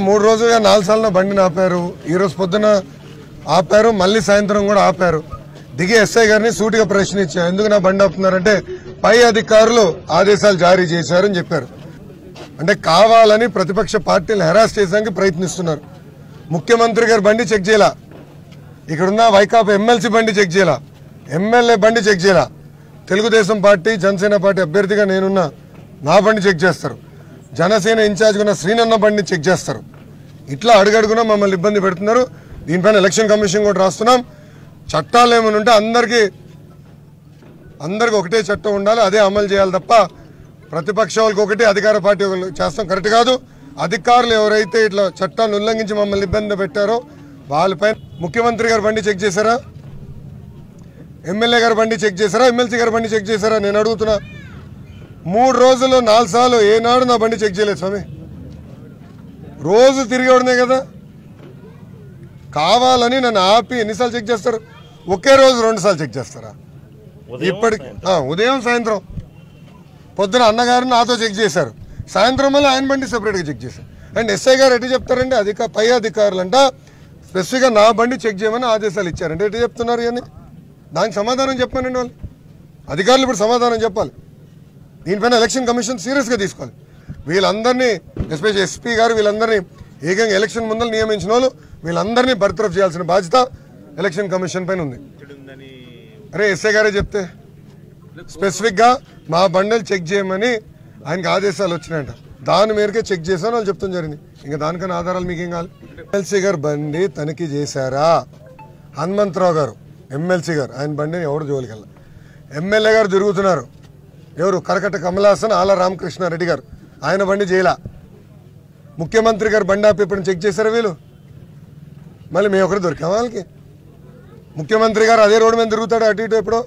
3 రోజులుగా 4 సార్లు బండిని ఆపారు. ఈ రోజు పొద్దున ఆపారు, మళ్ళీ సాయంత్రం కూడా ఆపారు. దిగి ఎస్ఐ గారిని సూటిగా ప్రశ్నించారు, ఎందుకు నా బండి ఆపుతున్నారంటే పై అధికారులు ఆదేశాలు జారీ చేశారని చెప్పారు. అంటే కావాలని ప్రతిపక్ష పార్టీలు హెరాస్ చేయడానికి ప్రయత్నిస్తున్నారు. ముఖ్యమంత్రి గారి బండి చెక్ చేయాల, ఇక్కడున్న వైకాపా ఎమ్మెల్సీ బండి చెక్ చేయాల, ఎమ్మెల్యే బండి చెక్ చేయాల, తెలుగుదేశం పార్టీ జనసేన పార్టీ అభ్యర్థిగా నేనున్నా నా బండి చెక్ చేస్తారు, జనసేన ఇన్ఛార్జ్ ఉన్న శ్రీనన్న బండిని చెక్ చేస్తారు. ఇట్లా అడుగడుగునా మమ్మల్ని ఇబ్బంది పెడుతున్నారు. దీనిపైన ఎలక్షన్ కమిషన్ కూడా రాస్తున్నాం. చట్టాలు ఏమైనా ఉంటే అందరికీ ఒకటే చట్టం ఉండాలి, అదే అమలు చేయాలి తప్ప ప్రతిపక్ష వాళ్ళకి ఒకటి, అధికార పార్టీ చేస్తాం కరెక్ట్ కాదు. అధికారులు ఎవరైతే ఇట్లా చట్టాన్ని ఉల్లంఘించి మమ్మల్ని ఇబ్బంది పెట్టారో వాళ్ళపైన ముఖ్యమంత్రి గారి బండి చెక్ చేశారా, ఎమ్మెల్యే గారి బండి చెక్ చేశారా, ఎమ్మెల్సీ గారి బండి చెక్ చేశారా? నేను అడుగుతున్నా. 3 రోజుల్లో 4 సార్లు ఏనాడు నా బండి చెక్ చేయలేదు స్వామి. రోజు తిరిగేవాడినే కదా. కావాలని నన్ను ఆపి ఎన్నిసార్లు చెక్ చేస్తారు? ఒకే రోజు 2 సార్లు చెక్ చేస్తారా? ఇప్పటికి ఉదయం సాయంత్రం. పొద్దున అన్నగారిని నాతో చెక్ చేశారు, సాయంత్రం మళ్ళీ ఆయన బండి సెపరేట్గా చెక్ చేశారు. అండ్ ఎస్ఐ గారు ఎటు చెప్తారండి, పై అధికారులు అంట స్పెసిఫిక్గా నా బండి చెక్ చేయమని ఆదేశాలు ఇచ్చారంటే ఎటు చెప్తున్నారు? అని దానికి సమాధానం చెప్పానండి వాళ్ళు. అధికారులు ఇప్పుడు సమాధానం చెప్పాలి. దీనిపైన ఎలక్షన్ కమిషన్ సీరియస్గా తీసుకోవాలి. వీళ్ళందరినీ ఎస్పెషల్లీ ఎస్పీ గారు వీళ్ళందరినీ ఏకంగా ఎలక్షన్ ముందర నియమించిన వాళ్ళు వీళ్ళందరినీ బర్తరఫ్ చేయాల్సిన బాధ్యత ఎలక్షన్ కమిషన్ పైన ఉంది. అరే ఎస్ఐ గారే చెప్తే స్పెసిఫిక్గా మా బండిలు చెక్ చేయమని ఆయనకి ఆదేశాలు వచ్చినాయంట. దాని మేరకే చెక్ చేశాను వాళ్ళు చెప్తాం జరిగింది. ఇంకా దానికన్నా ఆధారాలు మీకేం కావాలి? ఎమ్మెల్సీ గారు బండి తనిఖీ చేశారా? హనుమంతరావు గారు ఎమ్మెల్సీ గారు ఆయన బండిని ఎవరు జోలికెళ్ళ. ఎమ్మెల్యే గారు తిరుగుతున్నారు, ఎవరు? కరకట్ట కమలాసన్ ఆల రామకృష్ణారెడ్డి గారు, ఆయన బండి చేయలా. ముఖ్యమంత్రి గారు బండి ఆపి ఎప్పుడు చెక్ చేశారా వీళ్ళు? మళ్ళీ మేము ఒకరు దొరికాం వాళ్ళకి. ముఖ్యమంత్రి గారు అదే రోడ్డు మీద తిరుగుతాడు అటు ఇటు ఎప్పుడో,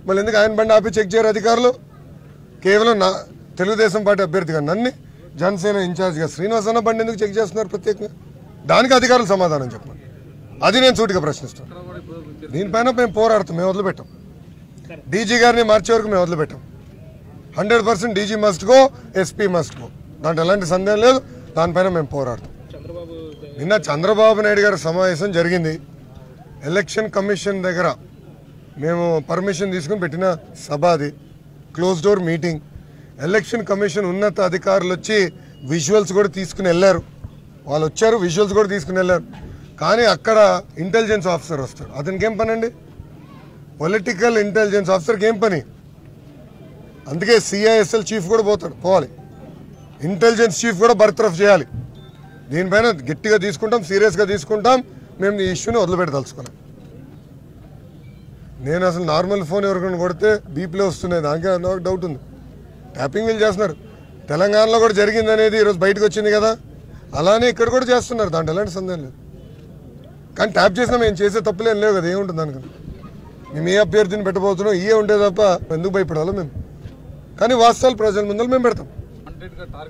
మళ్ళీ ఎందుకు ఆయన బండి ఆపి చెక్ చేయరు అధికారులు? కేవలం నా తెలుగుదేశం పార్టీ అభ్యర్థిగా నన్ను, జనసేన ఇన్ఛార్జిగా శ్రీనివాస్ అన్న బండి ఎందుకు చెక్ చేస్తున్నారు ప్రత్యేకంగా? దానికి అధికారులు సమాధానం చెప్పండి. అది నేను సూటిగా ప్రశ్నిస్తాను. దీనిపైన మేము పోరాడతాం, మేము వదిలిపెట్టాం. డీజీ గారిని మార్చే వరకు మేము వదిలిపెట్టాం. 100% DG must go, SP must go, దాంట్లో ఎలాంటి సందేహం లేదు. దానిపైన మేము పోరాడతాం. నిన్న చంద్రబాబు నాయుడు గారి సమావేశం జరిగింది. ఎలక్షన్ కమిషన్ దగ్గర మేము పర్మిషన్ తీసుకుని పెట్టిన సభ అది, close door meeting. Election commission ఉన్నత అధికారులు వచ్చి విజువల్స్ కూడా తీసుకుని వెళ్ళారు. వాళ్ళు వచ్చారు, విజువల్స్ కూడా తీసుకుని వెళ్ళారు. కానీ అక్కడ ఇంటెలిజెన్స్ ఆఫీసర్ వస్తారు. అతనికి ఏం పని అండి? పొలిటికల్ ఇంటెలిజెన్స్ ఆఫీసర్కి ఏం పని? అందుకే సిఐఎస్ఎల్ చీఫ్ కూడా పోవాలి, ఇంటెలిజెన్స్ చీఫ్ కూడా బర్తరఫ్ చేయాలి. దీనిపైన గట్టిగా తీసుకుంటాం, సీరియస్గా తీసుకుంటాం. మేము ఈ ఇష్యూని వదిలిపెట్టదలుచుకోవాలి. నేను అసలు నార్మల్ ఫోన్ ఎవరికైనా కొడితే బీపీలో వస్తున్నాయి, దానికే నాకు డౌట్ ఉంది. ట్యాపింగ్ వీళ్ళు చేస్తున్నారు. తెలంగాణలో కూడా జరిగింది అనేది ఈరోజు బయటకు వచ్చింది కదా, అలానే ఇక్కడ కూడా చేస్తున్నారు. దాంట్లో ఎలాంటి సందేహం లేదు. కానీ ట్యాప్ చేసినా మేము చేసే తప్పులేం లేవు కదా, ఏముంటుంది దానికన్నా. మేము ఏ అభ్యర్థిని పెట్టబోతున్నాం ఇవే ఉంటే తప్ప ఎందుకు భయపడాలో మేము. కానీ వాస్తవాలు ప్రజల ముందర మేము పెడతాం.